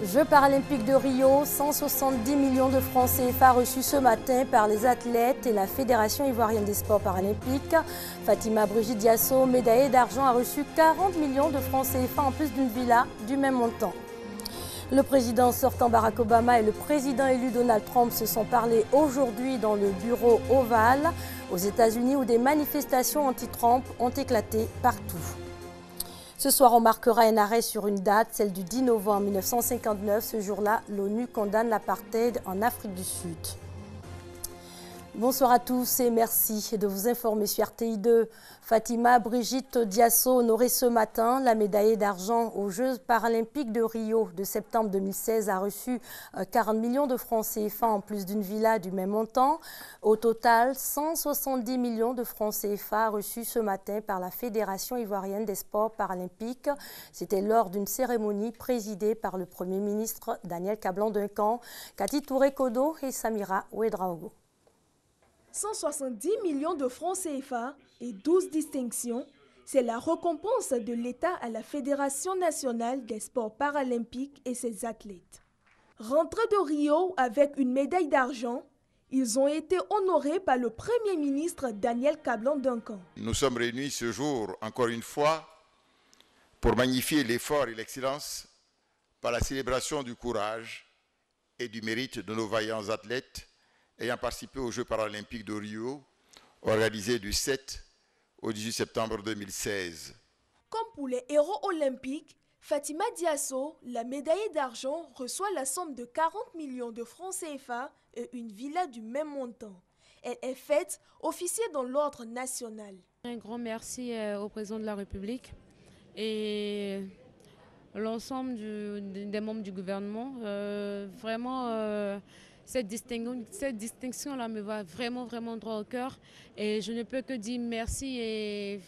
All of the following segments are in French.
Jeux paralympiques de Rio, 170 millions de francs CFA reçus ce matin par les athlètes et la Fédération ivoirienne des sports paralympiques. Fatima Brigitte Diasso, médaillée d'argent, a reçu 40 millions de francs CFA en plus d'une villa du même montant. Le président sortant Barack Obama et le président élu Donald Trump se sont parlé aujourd'hui dans le bureau ovale aux États-Unis où des manifestations anti-Trump ont éclaté partout. Ce soir, on marquera un arrêt sur une date, celle du 10 novembre 1959. Ce jour-là, l'ONU condamne l'apartheid en Afrique du Sud. Bonsoir à tous et merci de vous informer sur RTI2. Fatima Brigitte Diasso honorée ce matin, la médaillée d'argent aux Jeux paralympiques de Rio de septembre 2016 a reçu 40 millions de francs CFA en plus d'une villa du même montant. Au total, 170 millions de francs CFA reçus ce matin par la Fédération ivoirienne des sports paralympiques. C'était lors d'une cérémonie présidée par le Premier ministre Daniel Kablan-Duncan, Kati Touré-Kodo et Samira Ouedraogo. 170 millions de francs CFA et 12 distinctions, c'est la récompense de l'État à la Fédération nationale des sports paralympiques et ses athlètes. Rentrés de Rio avec une médaille d'argent, ils ont été honorés par le Premier ministre Daniel Kablan-Duncan. Nous sommes réunis ce jour, encore une fois, pour magnifier l'effort et l'excellence par la célébration du courage et du mérite de nos vaillants athlètes ayant participé aux Jeux paralympiques de Rio, organisés du 7 au 18 septembre 2016. Comme pour les héros olympiques, Fatima Diasso, la médaillée d'argent, reçoit la somme de 40 millions de francs CFA et une villa du même montant. Elle est faite officier dans l'ordre national. Un grand merci au président de la République et l'ensemble des membres du gouvernement. Cette distinction-là me va vraiment droit au cœur et je ne peux que dire merci et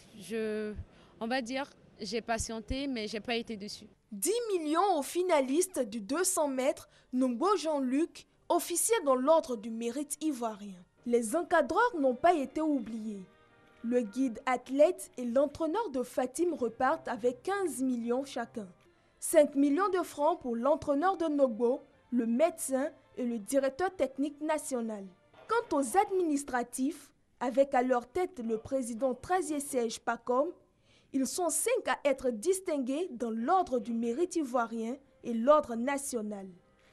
on va dire, j'ai patienté mais j'ai pas été déçue. 10 millions aux finalistes du 200 mètres, Nombo Jean-Luc, officier dans l'ordre du mérite ivoirien. Les encadreurs n'ont pas été oubliés. Le guide athlète et l'entraîneur de Fatim repartent avec 15 millions chacun. 5 millions de francs pour l'entraîneur de Nogbo, le médecin et le directeur technique national. Quant aux administratifs, avec à leur tête le président Trazié-Serge Pacom, ils sont 5 à être distingués dans l'ordre du mérite ivoirien et l'ordre national,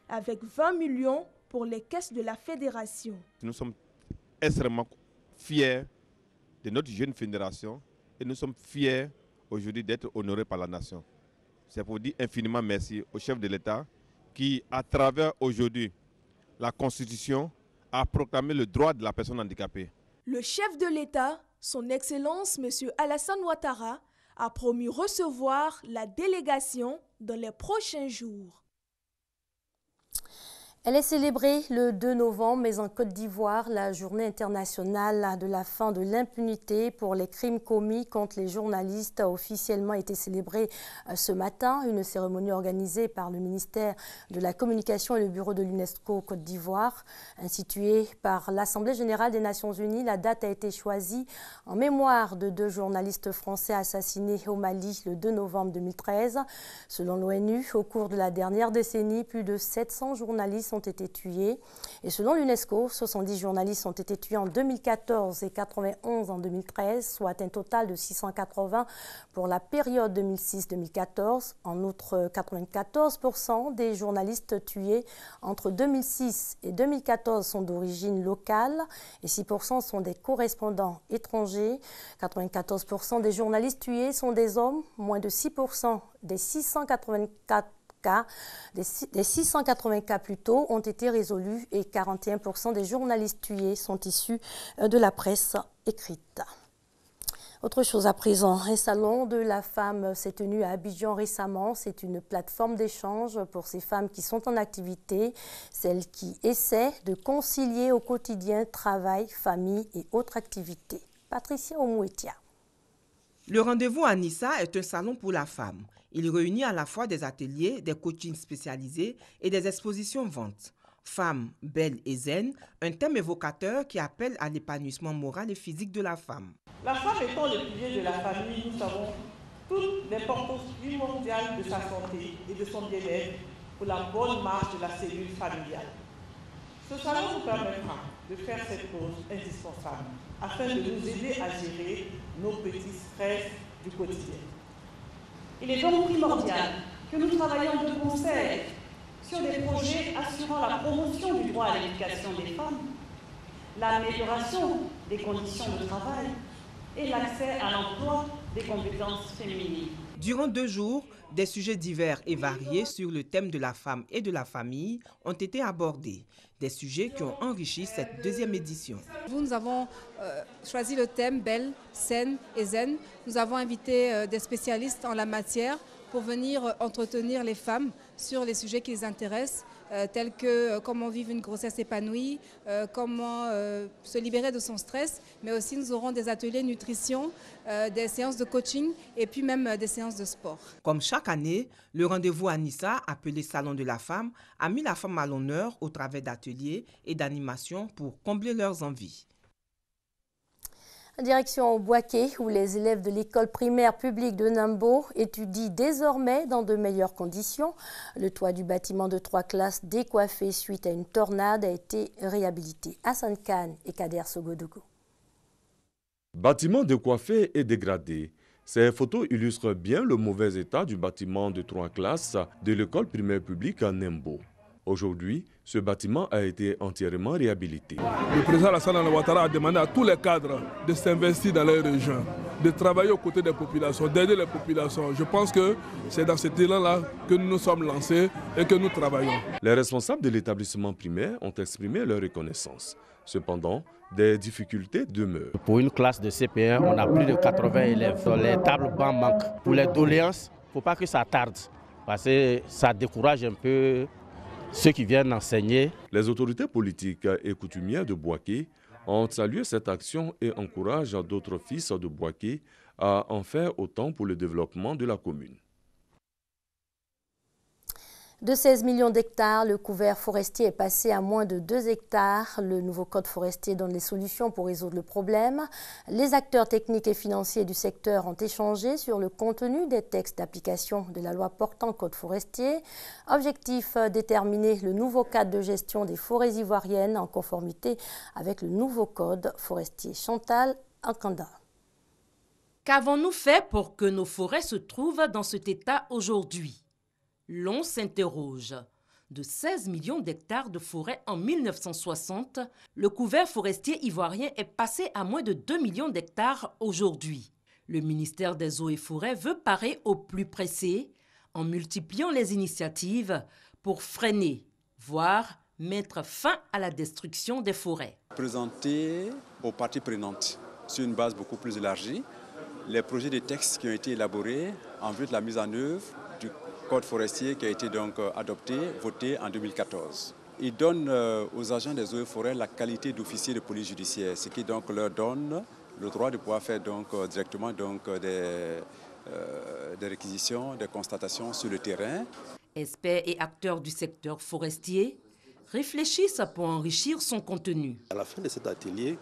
avec 20 millions pour les caisses de la fédération. Nous sommes extrêmement fiers de notre jeune fédération et nous sommes fiers aujourd'hui d'être honorés par la nation. C'est pour dire infiniment merci au chef de l'État qui, à travers aujourd'hui la Constitution, a proclamé le droit de la personne handicapée. Le chef de l'État, son Excellence M. Alassane Ouattara, a promis recevoir la délégation dans les prochains jours. Elle est célébrée le 2 novembre, mais en Côte d'Ivoire, la journée internationale de la fin de l'impunité pour les crimes commis contre les journalistes a officiellement été célébrée ce matin. Une cérémonie organisée par le ministère de la Communication et le bureau de l'UNESCO Côte d'Ivoire. Instituée par l'Assemblée générale des Nations unies, la date a été choisie en mémoire de 2 journalistes français assassinés au Mali le 2 novembre 2013. Selon l'ONU, au cours de la dernière décennie, plus de 700 journalistes ont été tués. Et selon l'UNESCO, 70 journalistes ont été tués en 2014 et 91 en 2013, soit un total de 680 pour la période 2006-2014. En outre, 94% des journalistes tués entre 2006 et 2014 sont d'origine locale et 6% sont des correspondants étrangers. 94% des journalistes tués sont des hommes, moins de 6% des 680 cas plus tôt ont été résolus et 41% des journalistes tués sont issus de la presse écrite. Autre chose à présent, un salon de la femme s'est tenu à Abidjan récemment. C'est une plateforme d'échange pour ces femmes qui sont en activité, celles qui essaient de concilier au quotidien travail, famille et autres activités. Patricia Omouetia. Le rendez-vous à Nissa est un salon pour la femme. Il réunit à la fois des ateliers, des coachings spécialisés et des expositions ventes. Femme, belle et zen, un thème évocateur qui appelle à l'épanouissement moral et physique de la femme. La femme étant le pilier de la famille, nous savons toute l'importance primordiale de sa santé et de son bien-être pour la bonne marche de la cellule familiale. Ce salon nous permettra de faire cette pause indispensable afin de nous aider à gérer nos petits stress du quotidien. Il est donc primordial que nous travaillions de concert sur des projets assurant la promotion du droit à l'éducation des femmes, l'amélioration des conditions de travail et l'accès à l'emploi des compétences féminines. Durant 2 jours, des sujets divers et variés sur le thème de la femme et de la famille ont été abordés. Des sujets qui ont enrichi cette 2e édition. Nous avons choisi le thème Belle, Saine et Zen. Nous avons invité des spécialistes en la matière pour venir entretenir les femmes sur les sujets qui les intéressent, tels que comment vivre une grossesse épanouie, comment se libérer de son stress, mais aussi nous aurons des ateliers nutrition, des séances de coaching et puis même des séances de sport. Comme chaque année, le rendez-vous à Nissa, appelé Salon de la femme, a mis la femme à l'honneur au travers d'ateliers et d'animations pour combler leurs envies. Direction au Boaké, où les élèves de l'école primaire publique de Nambo étudient désormais dans de meilleures conditions. Le toit du bâtiment de 3 classes décoiffé suite à une tornade a été réhabilité. Hassan Khan et Kader Sogodogo. Bâtiment décoiffé et dégradé. Ces photos illustrent bien le mauvais état du bâtiment de 3 classes de l'école primaire publique à Nambo. Aujourd'hui, ce bâtiment a été entièrement réhabilité. Le président Alassane Ouattara a demandé à tous les cadres de s'investir dans les régions, de travailler aux côtés des populations, d'aider les populations. Je pense que c'est dans cet élan-là que nous nous sommes lancés et que nous travaillons. Les responsables de l'établissement primaire ont exprimé leur reconnaissance. Cependant, des difficultés demeurent. Pour une classe de CP1, on a plus de 80 élèves. Les tables bancs manquent. Pour les doléances, il ne faut pas que ça tarde, parce que ça décourage un peu ceux qui viennent enseigner. Les autorités politiques et coutumières de Boaké ont salué cette action et encouragent d'autres fils de Boaké à en faire autant pour le développement de la commune. De 16 millions d'hectares, le couvert forestier est passé à moins de 2 hectares. Le nouveau code forestier donne les solutions pour résoudre le problème. Les acteurs techniques et financiers du secteur ont échangé sur le contenu des textes d'application de la loi portant code forestier. Objectif, déterminer le nouveau cadre de gestion des forêts ivoiriennes en conformité avec le nouveau code forestier. Chantal Ankanda. Qu'avons-nous fait pour que nos forêts se trouvent dans cet état aujourd'hui ? L'on s'interroge. De 16 millions d'hectares de forêt en 1960, le couvert forestier ivoirien est passé à moins de 2 millions d'hectares aujourd'hui. Le ministère des Eaux et Forêts veut parer au plus pressé en multipliant les initiatives pour freiner, voire mettre fin à la destruction des forêts. Présenter aux parties prenantes sur une base beaucoup plus élargie les projets de textes qui ont été élaborés en vue de la mise en œuvre du code forestier qui a été donc adopté, voté en 2014. Il donne aux agents des eaux et forêts la qualité d'officier de police judiciaire, ce qui donc leur donne le droit de pouvoir faire donc directement donc des réquisitions, des constatations sur le terrain. Experts et acteurs du secteur forestier réfléchissent pour enrichir son contenu. À la fin de cet atelier,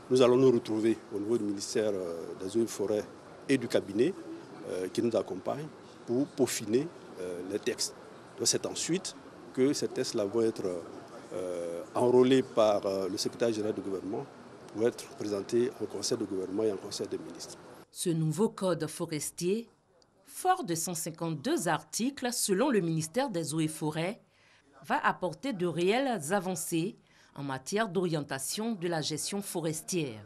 nous allons nous retrouver au niveau du ministère des eaux et forêts et du cabinet qui nous accompagne pour peaufiner les textes. Donc c'est ensuite que ces textes-là vont être enrôlés par le secrétaire général du gouvernement pour être présentés au conseil de gouvernement et au conseil des ministres. Ce nouveau code forestier, fort de 152 articles selon le ministère des Eaux et Forêts, va apporter de réelles avancées en matière d'orientation de la gestion forestière.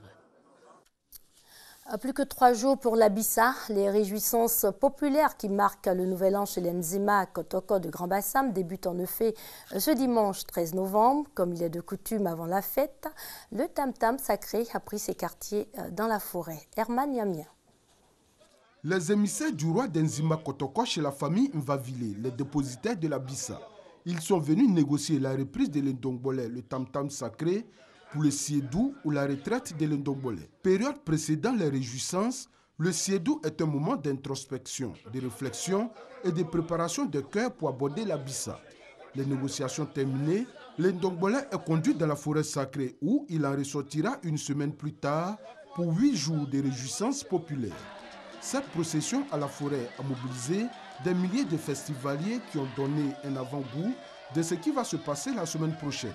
Plus que 3 jours pour la Bissa, les réjouissances populaires qui marquent le nouvel an chez les Nzima Kotoko de Grand Bassam débutent en effet ce dimanche 13 novembre. Comme il est de coutume avant la fête, le tam-tam sacré a pris ses quartiers dans la forêt. Herman Yamia. Les émissaires du roi d'Nzima Kotoko chez la famille Mvavile, les dépositaires de la Bissa. Ils sont venus négocier la reprise de l'Ndongbole, le tam-tam sacré, pour le Siedou ou la retraite de l'Ndongbole. Période précédant les réjouissances, le Siedou est un moment d'introspection, de réflexion et de préparation de cœur pour aborder la Bissa. Les négociations terminées, l'Ndongbole est conduit dans la forêt sacrée où il en ressortira une semaine plus tard pour 8 jours de réjouissances populaires. Cette procession à la forêt a mobilisé des milliers de festivaliers qui ont donné un avant-goût de ce qui va se passer la semaine prochaine.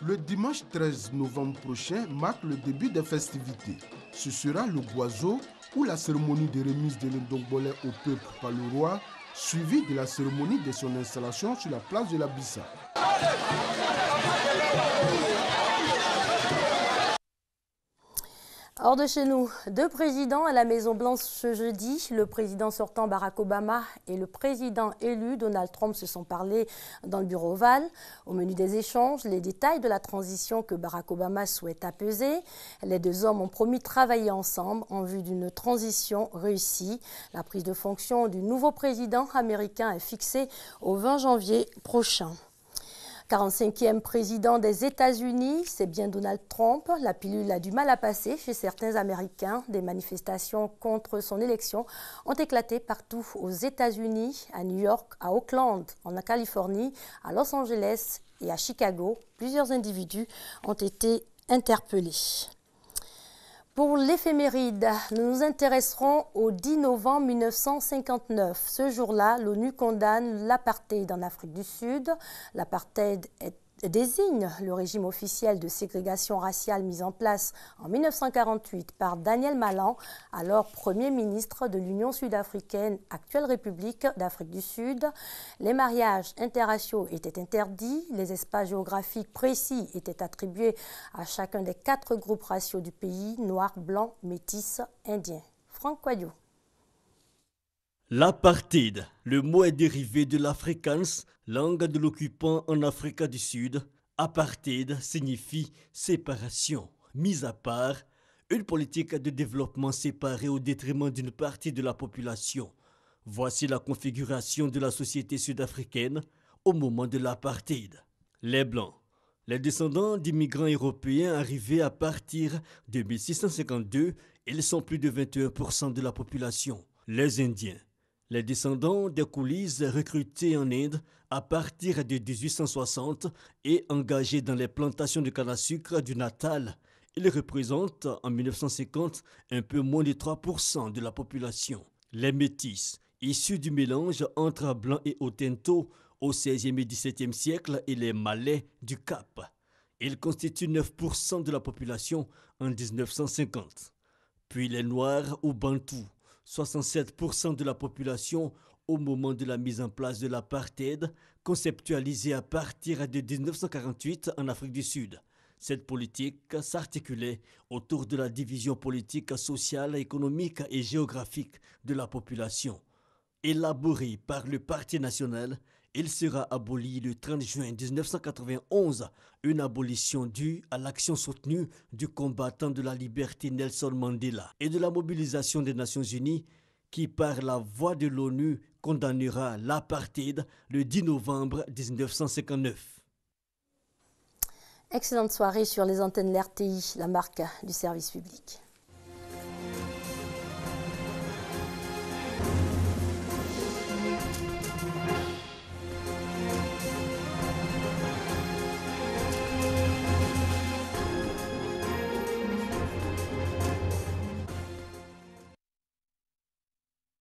Le dimanche 13 novembre prochain marque le début des festivités. Ce sera le boiseau ou la cérémonie de remise de l'Indongbole au peuple par le roi, suivie de la cérémonie de son installation sur la place de la Bissa. Hors de chez nous, 2 présidents à la Maison-Blanche ce jeudi. Le président sortant Barack Obama et le président élu Donald Trump se sont parlé dans le bureau ovale. Au menu des échanges, les détails de la transition que Barack Obama souhaite apaiser. Les 2 hommes ont promis de travailler ensemble en vue d'une transition réussie. La prise de fonction du nouveau président américain est fixée au 20 janvier prochain. 45e président des États-Unis, c'est bien Donald Trump. La pilule a du mal à passer chez certains Américains. Des manifestations contre son élection ont éclaté partout aux États-Unis, à New York, à Oakland, en Californie, à Los Angeles et à Chicago. Plusieurs individus ont été interpellés. Pour l'éphéméride, nous nous intéresserons au 10 novembre 1959. Ce jour-là, l'ONU condamne l'apartheid en Afrique du Sud. L'apartheid désigne le régime officiel de ségrégation raciale mis en place en 1948 par Daniel Malan, alors Premier ministre de l'Union sud-africaine, actuelle République d'Afrique du Sud. Les mariages interraciaux étaient interdits, les espaces géographiques précis étaient attribués à chacun des 4 groupes raciaux du pays, noirs, blancs, métis, indiens. Franck Quadio. L'apartheid, le mot est dérivé de l'afrikaans, langue de l'occupant en Afrique du Sud. Apartheid signifie séparation, mise à part, une politique de développement séparée au détriment d'une partie de la population. Voici la configuration de la société sud-africaine au moment de l'apartheid. Les Blancs, les descendants d'immigrants européens arrivés à partir de 1652, ils sont plus de 21% de la population. Les Indiens, les descendants des coulisses recrutés en Inde à partir de 1860 et engagés dans les plantations de canne à sucre du Natal, ils représentent en 1950 un peu moins de 3% de la population. Les Métis, issus du mélange entre Blancs et Otento au XVIe et XVIIe siècle, et les Malais du Cap. Ils constituent 9% de la population en 1950. Puis les Noirs ou Bantous, 67% de la population au moment de la mise en place de l'apartheid, conceptualisée à partir de 1948 en Afrique du Sud. Cette politique s'articulait autour de la division politique, sociale, économique et géographique de la population. Élaborée par le Parti national, il sera aboli le 30 juin 1991, une abolition due à l'action soutenue du combattant de la liberté Nelson Mandela et de la mobilisation des Nations Unies qui, par la voix de l'ONU, condamnera l'apartheid le 10 novembre 1959. Excellente soirée sur les antennes de l'RTI, la marque du service public.